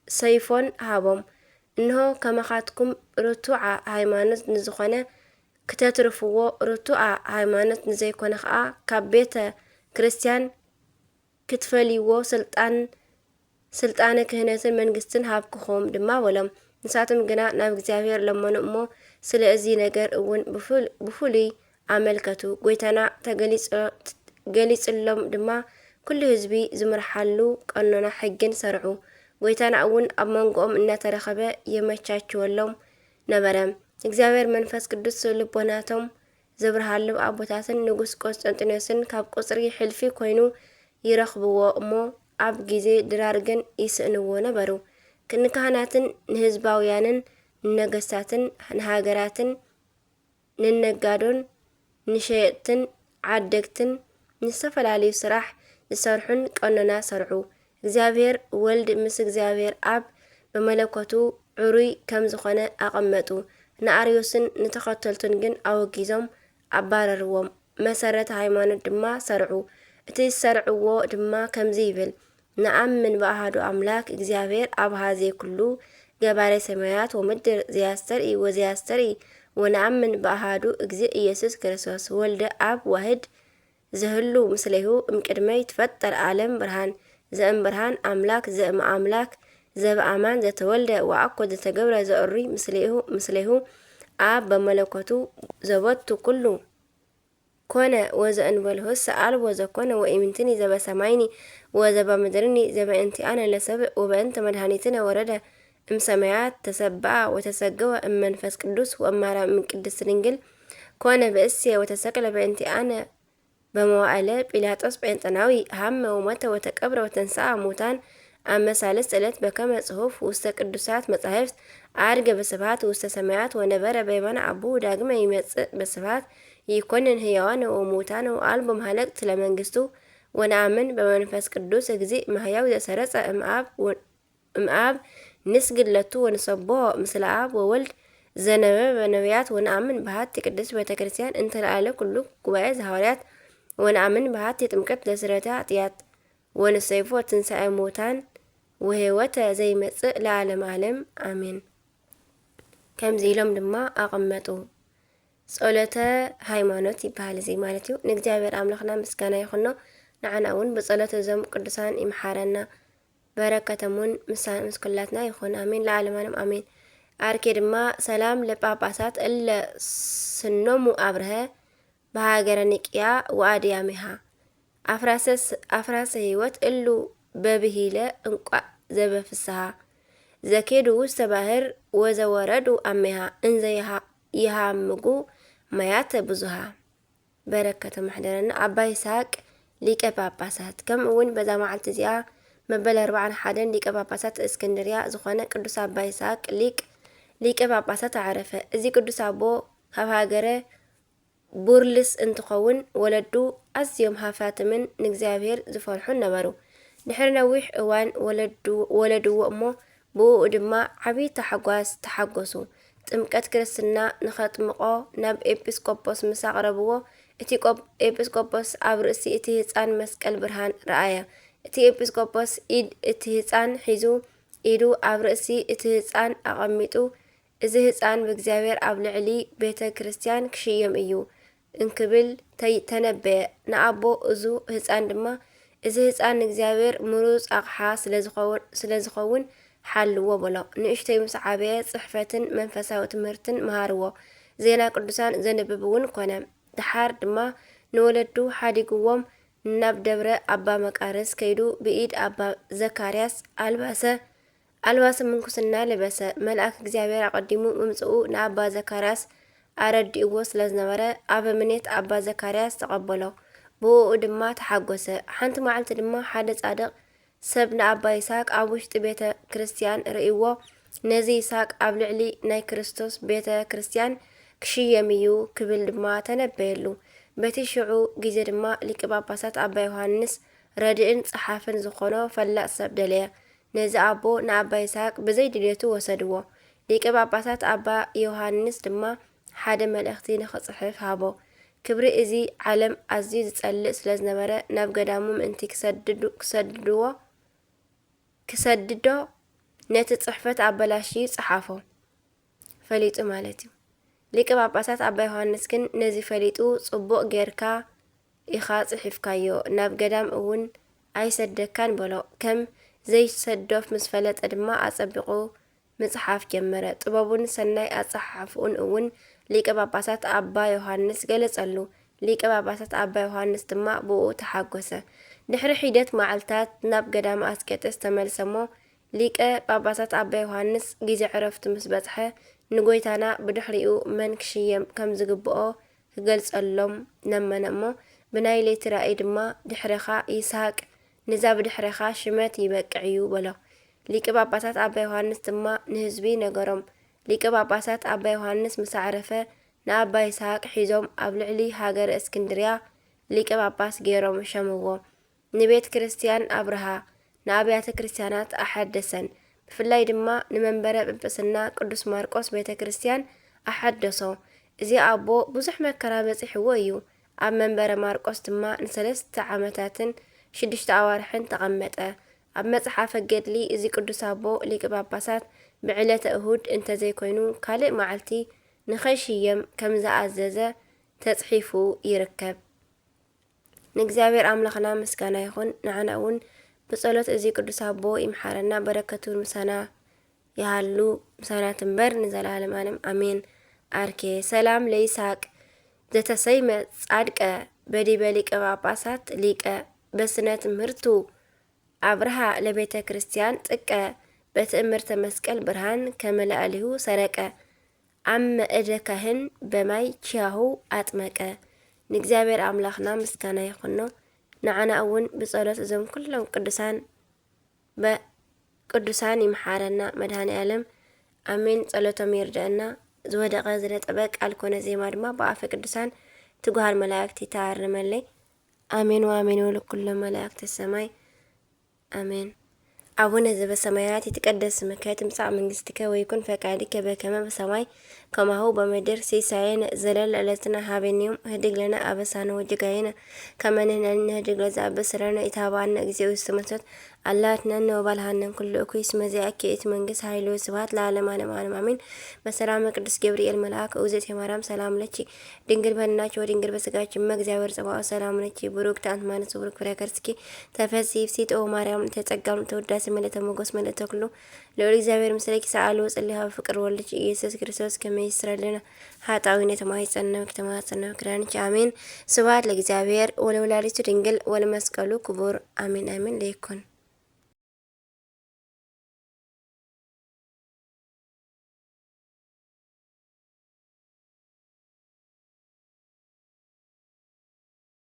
ሰይፎን ሃቦም። እንሆ ከመኻትኩም ርቱዓ ሃይማኖት ንዝኾነ ክተትርፍዎ ርቱዓ ሃይማኖት ንዘይኮነ ከዓ ካብ ቤተ ክርስቲያን ክትፈልይዎ ስልጣነ ክህነትን መንግስትን ሃብክኾም ድማ በሎም። ንሳቶም ግና ናብ እግዚአብሔር ለመኑ እሞ ስለ እዚ ነገር እውን ብፍሉይ ኣመልከቱ። ጎይታና ገሊጽሎም ድማ ኩሉ ህዝቢ ዝምርሓሉ ቀኖና ሕግን ሰርዑ። ጎይታና እውን ኣብ መንጎኦም እናተረኸበ የመቻችወሎም ነበረ። እግዚአብሔር መንፈስ ቅዱስ ልቦናቶም ዘብርሃሉ ኣቦታትን ንጉስ ቆስጠንጢኖስን ካብ ቁፅሪ ሕልፊ ኮይኑ ይረኽብዎ እሞ ኣብ ጊዜ ድራር ግን ይስእንዎ ነበሩ። ንካህናትን ንህዝባውያንን ንነገስታትን ንሃገራትን ንነጋዶን ንሸየጥትን ዓደግትን ንዝተፈላለዩ ስራሕ ዝሰርሑን ቀኖና ሰርዑ። እግዚአብሔር ወልድ ምስ እግዚአብሔር ኣብ በመለኮቱ ዕሩይ ከም ዝኾነ ኣቐመጡ። ንኣርዮስን ንተኸተልቱን ግን ኣወጊዞም ኣባረርዎም። መሰረተ ሃይማኖት ድማ ሰርዑ። እቲ ዝሰርዕዎ ድማ ከምዚ ይብል ነአምን በአሐዱ አምላክ እግዚአብሔር አብሃዜ ኩሉ ገባሬ ሰማያት ወምድር ዘያስተርኢ ወዘያስተርኢ ወነአምን በአሐዱ እግዚእ ኢየሱስ ክርስቶስ ወልደ አብ ዋህድ ዘህሉ ምስሌሁ እምቅድመ ይትፈጠር ዓለም ብርሃን ዘእም ብርሃን አምላክ ዘእም አምላክ ዘበአማን ዘተወልደ ወአኮ ዘተገብረ ዘእሩይ ምስሌሁ አብ በመለኮቱ ዘበቱ ኩሉ ኮነ ወዘእንበልሁስ አልቦ ዘኮነ ወኢምንትኒ ዘበሰማይኒ ወዘበምድርኒ ዘበእንቲአነ ለሰብእ ወበእንተ መድኃኒትነ ወረደ እምሰማያት ተሰብአ ወተሰገወ እመንፈስ ቅዱስ ወእማርያም እምቅድስት ድንግል ኮነ ብእስየ ወተሰቅለ በእንቲአነ በመዋዕለ ጲላጦስ ጴንጠናዊ ሃመ ወሞተ ወተቀብረ ወተንሥአ ሙታን አመ ሳልስት ዕለት በከመ ጽሑፍ ውስተ ቅዱሳት መጻሕፍት አድገ በስብሐት ውስተ ሰማያት ወነበረ በየማነ አቡሁ ዳግመ ይመጽእ በስብሐት ይኮንን ህያዋን ወሙታን አልቦ መሃለቅት ለመንግስቱ ወነአምን በመንፈስ ቅዱስ እግዚእ ማህያው ዘሰረጸ እምአብ ንስግለቱ ወንሰብሖ ምስለ አብ ወወልድ ዘነበበ ነቢያት ወነአምን በሃቲ ቅድስት ቤተ ክርስቲያን እንተለዓለ ኩሉ ጉባኤ ዘሐዋርያት ወነአምን በሃቲ ጥምቀት ለስረታ ኃጢአት ወንሰይፎ ትንሣኤ ሙታን ወህይወተ ዘይመጽእ ለዓለም ዓለም አሜን። ከምዚ ኢሎም ድማ አቐመጡ። ጸሎተ ሃይማኖት ይበሃል እዚ ማለት እዩ። ንእግዚአብሔር አምላኽና ምስጋና ይኹኖ። ንዓና እውን ብጸሎት እዞም ቅዱሳን ይምሓረና። በረከተሙን ምስ ኩላትና ይኹን አሜን ለዓለም ዓለም አሜን። አርኬ ድማ ሰላም ለጳጳሳት እለ ስኖሙ አብርሀ በሃገረ ኒቅያ ወአድያሚሃ አፍራሰ ህይወት እሉ በብሂለ እንቋዕ ዘበፍስሃ ዘኬዱ ውስተ ባሕር ወዘወረዱ አሜሃ እንዘ ይሃምጉ ማያተ ብዙሃ። በረከተ ማሕደረና አባ ይስሐቅ ሊቀ ጳጳሳት። ከምኡ እውን በዛ መዓልቲ እዚኣ መበል 41 ሊቀ ጳጳሳት እስክንድርያ ዝኾነ ቅዱስ አባ ይስሐቅ ሊቀ ጳጳሳት አዕረፈ። እዚ ቅዱስ አቦ ካብ ሃገረ ቡርልስ እንትኸውን ወለዱ ኣዝዮም ሃፋትምን ንእግዚአብሔር ዝፈርሑን ነበሩ። ድሕሪ ነዊሕ እዋን ወለድዎ እሞ ብኡ ድማ ዓብይ ተሓጓስ ተሓጎሱ። ጥምቀት ክርስትና ንኸጥምቆ ናብ ኤጲስቆጶስ ምስ ኣቕረብዎ እቲ ኤጲስቆጶስ ኣብ ርእሲ እቲ ህፃን መስቀል ብርሃን ረኣየ። እቲ ኤጲስቆጶስ ኢድ እቲ ህፃን ሒዙ ኢዱ ኣብ ርእሲ እቲ ህፃን ኣቐሚጡ እዚ ህፃን ብእግዚአብሔር ኣብ ልዕሊ ቤተ ክርስቲያን ክሽየም እዩ እንክብል ተነበየ። ንኣቦ እዙ ህፃን ድማ እዚ ህፃን ንእግዚአብሔር ምሩፅ ኣቕሓ ስለዝኸውን ሓልዎ በሎ። ንእሽተይ ምስ ዓበየ ጽሕፈትን መንፈሳዊ ትምህርትን መሃርዎ። ዜና ቅዱሳን ዘንብብ እውን ኮነ። ድሓር ድማ ንወለዱ ሓዲግዎም ናብ ደብረ ኣባ መቃርስ ከይዱ ብኢድ ኣባ ዘካርያስ አልባሰ ምንኩስና ለበሰ። መልአክ እግዚአብሔር አቀዲሙ ምምጽኡ ንኣባ ዘካርያስ ኣረዲእዎ ስለ ዝነበረ ኣበምኔት ኣባ ዘካርያስ ተቐበሎ። ብኡ ድማ ተሓጐሰ። ሓንቲ መዓልቲ ድማ ሓደ ጻድቕ ሰብ ንኣባ ይስሐቅ ኣብ ውሽጢ ቤተ ክርስቲያን ርእይዎ ነዚ ይስሐቅ ኣብ ልዕሊ ናይ ክርስቶስ ቤተ ክርስቲያን ክሽየም እዩ ክብል ድማ ተነበየሉ። በቲ ሽዑ ግዜ ድማ ሊቀ ጳጳሳት ኣባ ዮሃንስ ረድእን ጸሓፍን ዝኾኖ ፈላጥ ሰብ ደለየ። ነዚ ኣቦ ንኣባ ይስሐቅ ብዘይ ድልየቱ ወሰድዎ። ሊቀ ጳጳሳት ኣባ ዮሃንስ ድማ ሓደ መልእኽቲ ንኽጽሕፍ ሃቦ። ክብሪ እዚ ዓለም ኣዝዩ ዝጸልእ ስለ ዝነበረ ናብ ገዳሙ ምእንቲ ክሰድዶ ነቲ ጽሕፈት ኣበላሽዩ ጸሓፎ ፈሊጡ ማለት እዩ። ሊቀ ጳጳሳት ኣባ ዮሃንስ ግን ነዚ ፈሊጡ ጽቡቕ ጌርካ ኢኻ ጽሒፍካዮ ናብ ገዳም እውን ኣይሰደካን በሎ። ከም ዘይሰዶፍ ምስ ፈለጠ ድማ ኣጸቢቑ ምጽሓፍ ጀመረ። ጥበቡን ሰናይ ኣጸሓፍኡን እውን ሊቀ ጳጳሳት ኣባ ዮሃንስ ገለጸሉ። ሊቀ ጳጳሳት ኣባ ዮሃንስ ድማ ብኡ ተሓጐሰ። ድሕሪ ሒደት መዓልታት ናብ ገዳም ኣስቄጥስ ተመልሰ እሞ ሊቀ ጳጳሳት ኣባ ዮሃንስ ግዜ ዕረፍቱ ምስ በጽሐ ንጎይታና ብድሕሪኡ መን ክሽየም ከም ዝግብኦ ክገልጸሎም ለመነ እሞ ብናይ ለይቲ ራእይ ድማ ድሕሪኻ ይስሐቅ ንዛ ብድሕሪኻ ሽመት ይበቅዕ እዩ በሎ። ሊቀ ጳጳሳት ኣባ ዮሃንስ ድማ ንህዝቢ ነገሮም። ሊቀ ጳጳሳት ኣባ ዮሃንስ ምስ ዓረፈ ንኣባ ይስሐቅ ሒዞም ኣብ ልዕሊ ሃገረ እስክንድርያ ሊቀ ጳጳስ ገይሮም ሸምዎ። ንቤተ ክርስቲያን ኣብርሃ ንኣብያተ ክርስቲያናት ኣሓደሰን። ብፍላይ ድማ ንመንበረ ጵጵስና ቅዱስ ማርቆስ ቤተ ክርስቲያን ኣሓደሶ። እዚ ኣቦ ብዙሕ መከራ በፂሕዎ እዩ። ኣብ መንበረ ማርቆስ ድማ ን3 ዓመታትን 6 ኣዋርሕን ተቐመጠ። ኣብ መጽሓፈ ገድሊ እዚ ቅዱስ ኣቦ ሊቀ ጳጳሳት ብዕለተ እሁድ እንተዘይኮይኑ ካልእ መዓልቲ ንኸይሽየም ከም ዝኣዘዘ ተጽሒፉ ይርከብ። ንእግዚአብሔር ኣምላኽና ምስጋና ይኹን። ንዓና እውን ብጸሎት እዚ ቅዱስ ኣቦ ይምሓረና። በረከቱን ምሳና ይሃሉ ምሳና ትንበር ንዘላለም ዓለም አሜን። አርኬ ሰላም ለይስሐቅ ዘተሰይመ ጻድቀ በዲበ ሊቀ ጳጳሳት ሊቀ በስነ ትምህርቱ አብርሃ ለቤተ ክርስቲያን ጥቀ በትእምርተ መስቀል ብርሃን ከመላእሊሁ ሰረቀ አመ እደ ካህን በማይ ቺያሁ አጥመቀ። ንእግዚአብሔር አምላኽና ምስጋና ይኹን። ንዓና እውን ብጸሎት እዞም ኩሎም ቅዱሳን ይምሓረና መድኃኔ ዓለም አሜን። ጸሎቶም ይርዳእና። ዝወደቐ ዝነጠበ ቃል ኮነ ዜማ ድማ ብኣፈ ቅዱሳን ትጉሃን መላእክቲ ተኣርመለይ። አሜን ወአሜን ወለኩሎም መላእክቲ ሰማይ አሜን። አቡነ ዘበሰማያት ይትቀደስ ስምከ ትምጻእ መንግስትከ ወይኩን ፈቃድከ በከመ በሰማይ ከማሁ በምድር ሲሳየነ ዘለለ ዕለትነ ሀበነ ዮም ህድግ ለነ አበሳነ ወጌጋየነ ከመ ንሕነኒ ንህድግ ለዘአበሰለነ ኢታብአነ እግዚኦ ውስተ መንሱት አላ አድኅነነ ወባልሐነ ኩሉ እኩይ እስመ ዚአከ ይእቲ መንግስት ኃይል ወስብሐት ለዓለመ ዓለም አሜን። በሰላመ ቅዱስ ገብርኤል መልአክ እግዝእትየ ማርያም ሰላም ለኪ ድንግል በኅሊናኪ ወድንግል በሥጋኪ እመ እግዚአብሔር ጽባኦት ሰላም ለኪ ቡሩክት አንቲ እምአንስት ወቡሩክ ፍሬ ከርሥኪ ተፈሥሒ ፍሥሕት ኦ ማርያም ተጸግአ ተወዳሴ ምልዕተ ሞገስ ምልዕተ ኩሉ ልዑል እግዚአብሔር ምስሌኪ ሰአሊ ወጸልይ ሀበ ፍቅር ወልድኪ ኢየሱስ ክርስቶስ ከመ ይስረይ ኃጣውኢነ ተማኅፀነ ክዳንኪ አሜን። ስብሐት ለእግዚአብሔር ወለወላዲቱ ድንግል ወለመስቀሉ ክቡር አሜን አሜን። ለይኩን